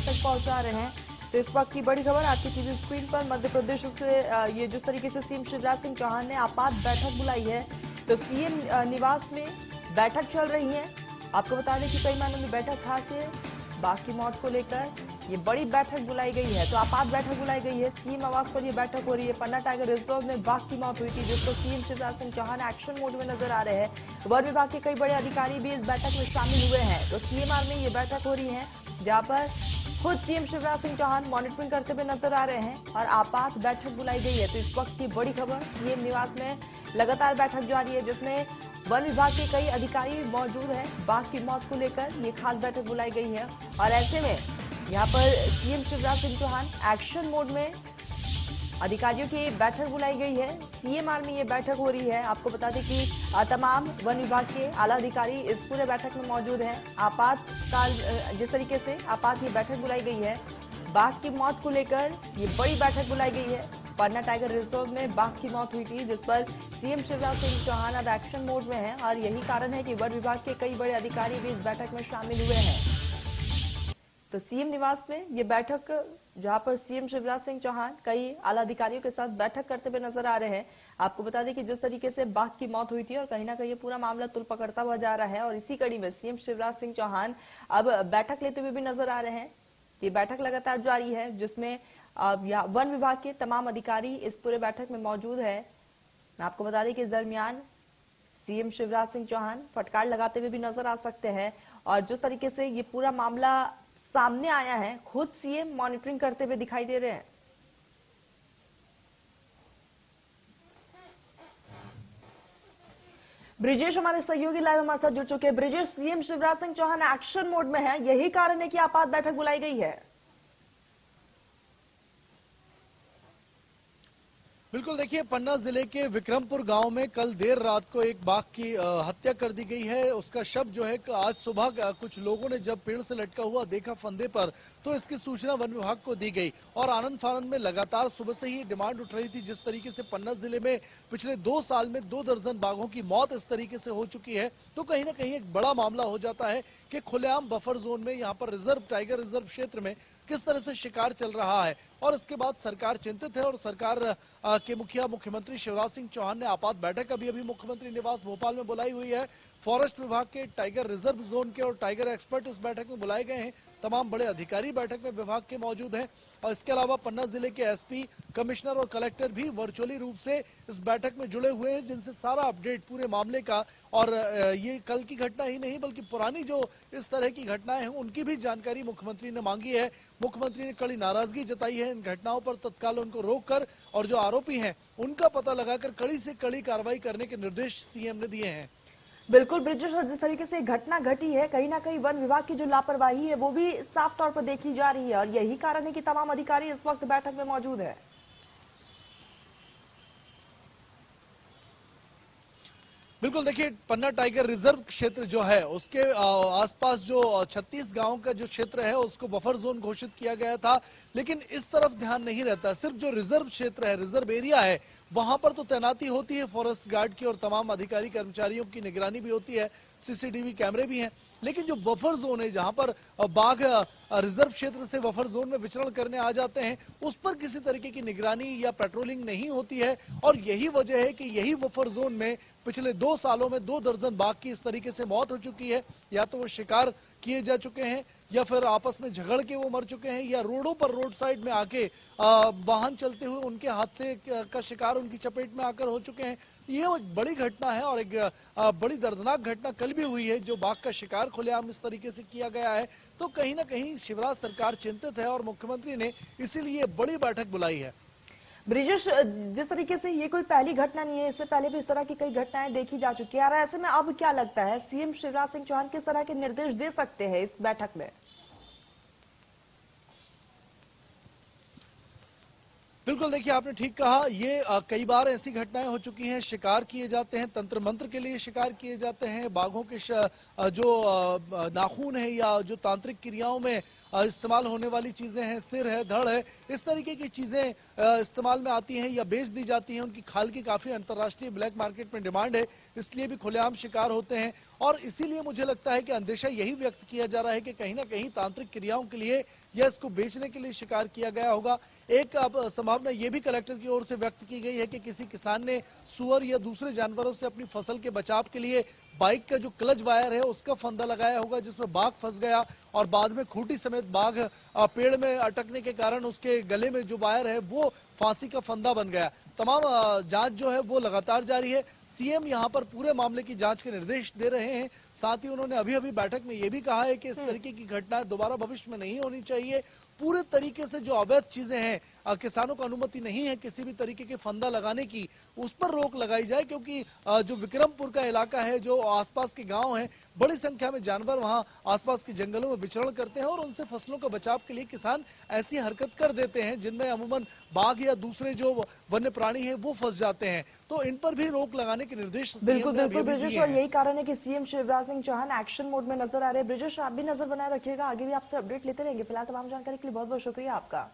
तक पहुंचा रहे हैं। तो इस वक्त की बड़ी खबर आपकी टीवी स्क्रीन पर, मध्य प्रदेश से ये जिस तरीके से सीएम शिवराज सिंह चौहान ने आपात बैठक बुलाई है, तो सीएम निवास में बैठक चल रही है। आपको बता दें कि कई मायनों में बैठक खास है। बाघ की मौत को लेकर ये बड़ी बैठक बुलाई गई है, तो आपात बैठक बुलाई गई है। सीएम आवास पर ये बैठक हो रही है। पन्ना टाइगर रिजर्व में बाघ की मौत हुई थी, जिसको CM Shivraj Singh Chouhan action mode में नजर आ रहे हैं। वन विभाग के कई बड़े अधिकारी भी इस बैठक में शामिल हुए हैं। तो सीएमआर में ये बैठक हो रही है, जहां पर खुद सीएम शिवराज सिंह चौहान मॉनिटरिंग करते हुए नजर आ रहे हैं और आपात बैठक बुलाई गई है। तो इस वक्त की बड़ी खबर, सीएम निवास में लगातार बैठक जारी है, जिसमें वन विभाग के कई अधिकारी मौजूद हैं। बाघ की मौत को लेकर ये खास बैठक बुलाई गई है और ऐसे में यहाँ पर CM Shivraj Singh Chouhan action mode में, अधिकारियों की बैठक बुलाई गई है। सीएमआर में ये बैठक हो रही है। आपको बता दें कि तमाम वन विभाग के आला अधिकारी इस पूरे बैठक में मौजूद हैं। आपातकाल जिस तरीके से आपात ये बैठक बुलाई गई है, बाघ की मौत को लेकर ये बड़ी बैठक बुलाई गई है। पन्ना टाइगर रिजर्व में बाघ की मौत हुई थी, जिस पर सीएम शिवराज सिंह चौहान अब एक्शन मोड में हैं और यही कारण है कि वन विभाग के कई बड़े अधिकारी भी इस बैठक में शामिल हुए हैं। तो सीएम निवास में ये बैठक, जहां पर सीएम शिवराज सिंह चौहान कई आला अधिकारियों के साथ बैठक करते हुए नजर आ रहे हैं। आपको बता दें कि जिस तरीके से बाघ की मौत हुई थी और कहीं ना कहीं ये पूरा मामला तुल पकड़ता हुआ जा रहा है और इसी कड़ी में सीएम शिवराज सिंह चौहान अब बैठक लेते हुए भी नजर आ रहे हैं। ये बैठक लगातार जारी है, जिसमें वन विभाग के तमाम अधिकारी इस पूरे बैठक में मौजूद है। मैं आपको बता दें कि इस दरमियान सीएम शिवराज सिंह चौहान फटकार लगाते हुए भी नजर आ सकते हैं और जिस तरीके से ये पूरा मामला सामने आया है, खुद सीएम मॉनिटरिंग करते हुए दिखाई दे रहे हैं। ब्रिजेश हमारे सहयोगी लाइव हमारे साथ जुड़ चुके हैं। Brijesh, CM Shivraj Singh Chouhan action mode में है, यही कारण है कि आपात बैठक बुलाई गई है। बिल्कुल, देखिए पन्ना जिले के विक्रमपुर गांव में कल देर रात को एक बाघ की हत्या कर दी गई है। उसका शव जो है आज सुबह कुछ लोगों ने जब पेड़ से लटका हुआ देखा फंदे पर, तो इसकी सूचना वन विभाग को दी गई और आनंद फानंद में लगातार सुबह से ही डिमांड उठ रही थी। जिस तरीके से पन्ना जिले में पिछले 2 साल में 2 दर्जन बाघों की मौत इस तरीके से हो चुकी है, तो कहीं ना कहीं एक बड़ा मामला हो जाता है कि खुलेआम बफर जोन में, यहाँ पर टाइगर रिजर्व क्षेत्र में किस तरह से शिकार चल रहा है। और इसके बाद सरकार चिंतित है और सरकार के मुखिया मुख्यमंत्री शिवराज सिंह चौहान ने आपात बैठक अभी मुख्यमंत्री निवास भोपाल में बुलाई हुई है। फॉरेस्ट विभाग के, टाइगर रिजर्व जोन के और टाइगर एक्सपर्ट इस बैठक में बुलाए गए हैं। तमाम बड़े अधिकारी बैठक में विभाग के मौजूद हैं और इसके अलावा पन्ना जिले के एसपी, कमिश्नर और कलेक्टर भी वर्चुअली रूप से इस बैठक में जुड़े हुए हैं, जिनसे सारा अपडेट पूरे मामले का और ये कल की घटना ही नहीं बल्कि पुरानी जो इस तरह की घटनाएं हैं उनकी भी जानकारी मुख्यमंत्री ने मांगी है। मुख्यमंत्री ने कड़ी नाराजगी जताई है इन घटनाओं पर, तत्काल उनको रोककर और जो आरोपी हैं उनका पता लगाकर कड़ी से कड़ी कार्रवाई करने के निर्देश सीएम ने दिए हैं। बिल्कुल ब्रिजेश, जिस तरीके से घटना घटी है, कहीं ना कहीं वन विभाग की जो लापरवाही है वो भी साफ तौर पर देखी जा रही है और यही कारण है कि तमाम अधिकारी इस वक्त बैठक में मौजूद है। बिल्कुल, देखिए पन्ना टाइगर रिजर्व क्षेत्र जो है उसके आसपास जो 36 गांव का जो क्षेत्र है उसको बफर जोन घोषित किया गया था, लेकिन इस तरफ ध्यान नहीं रहता। सिर्फ जो रिजर्व क्षेत्र है, रिजर्व एरिया है, वहां पर तो तैनाती होती है फॉरेस्ट गार्ड की और तमाम अधिकारी कर्मचारियों की निगरानी भी होती है, सीसीटीवी कैमरे भी हैं। लेकिन जो बफर जोन है जहां पर बाघ रिजर्व क्षेत्र से बफर जोन में विचरण करने आ जाते हैं, उस पर किसी तरीके की निगरानी या पेट्रोलिंग नहीं होती है और यही वजह है कि यही बफर जोन में पिछले 2 सालों में 2 दर्जन बाघ की इस तरीके से मौत हो चुकी है। या तो वो शिकार किए जा चुके हैं या फिर आपस में झगड़ के वो मर चुके हैं या रोडों पर, रोड साइड में आके वाहन चलते हुए उनके हादसे का शिकार उनकी चपेट में आकर हो चुके हैं। ये एक बड़ी घटना है और एक बड़ी दर्दनाक घटना कल भी हुई है, जो बाघ का शिकार खुलेआम इस तरीके से किया गया है। तो कहीं ना कहीं शिवराज सरकार चिंतित है और मुख्यमंत्री ने इसीलिए बड़ी बैठक बुलाई है। ब्रिजेश, जिस तरीके से ये कोई पहली घटना नहीं है, इससे पहले भी इस तरह की कई घटनाएं देखी जा चुकी है। ऐसे में अब क्या लगता है सीएम शिवराज सिंह चौहान किस तरह के निर्देश दे सकते हैं इस बैठक में? बिल्कुल, देखिए आपने ठीक कहा। ये कई बार ऐसी घटनाएं हो चुकी हैं, शिकार किए जाते हैं, तंत्र मंत्र के लिए शिकार किए जाते हैं, बाघों के जो नाखून है या जो तांत्रिक क्रियाओं में इस्तेमाल होने वाली चीजें हैं, सिर है, धड़ है, इस तरीके की चीजें इस्तेमाल में आती हैं या बेच दी जाती हैं। उनकी खाल की काफी अंतर्राष्ट्रीय ब्लैक मार्केट में डिमांड है, इसलिए भी खुलेआम शिकार होते हैं। और इसीलिए मुझे लगता है कि अंदेशा यही व्यक्त किया जा रहा है कि कहीं ना कहीं तांत्रिक क्रियाओं के लिए या इसको बेचने के लिए शिकार किया गया होगा। एक अब संभावना ये भी कलेक्टर की ओर से व्यक्त की गई है कि किसी किसान ने सुअर या दूसरे जानवरों से अपनी फसल के बचाव के लिए बाइक का जो क्लच वायर है उसका फंदा लगाया होगा, जिसमें बाघ फंस गया और बाद में खूंटी समेत बाघ पेड़ में अटकने के कारण उसके गले में जो वायर है वो फांसी का फंदा बन गया। तमाम जांच जो है वो लगातार जारी है। सीएम यहां पर पूरे मामले की जांच के निर्देश दे रहे हैं। साथ ही उन्होंने अभी अभी बैठक में ये भी कहा है कि इस तरीके की घटनाएं दोबारा भविष्य में नहीं होनी चाहिए। पूरे तरीके से जो अवैध चीजें हैं, किसानों को अनुमति नहीं है किसी भी तरीके के फंदा लगाने की, उस पर रोक लगाई जाए। क्योंकि जो विक्रमपुर का इलाका है, जो आसपास के गांव हैं, बड़ी संख्या में जानवर वहां आसपास के जंगलों में विचरण करते हैं और उनसे फसलों का बचाव के लिए किसान ऐसी हरकत कर देते हैं जिनमें अमूमन बाघ या दूसरे जो वन्य प्राणी है वो फंस जाते हैं। तो इन पर भी रोक लगाने के निर्देश बिल्कुल बिल्कुल ब्रिजेश, और यही कारण है कि CM Shivraj Singh Chouhan action mode में नजर आ रहे हैं। ब्रिजेश, आप भी नजर बनाए रखिएगा, आगे भी आपसे अपडेट लेते रहेंगे। फिलहाल तमाम जानकारी के लिए बहुत बहुत शुक्रिया आपका।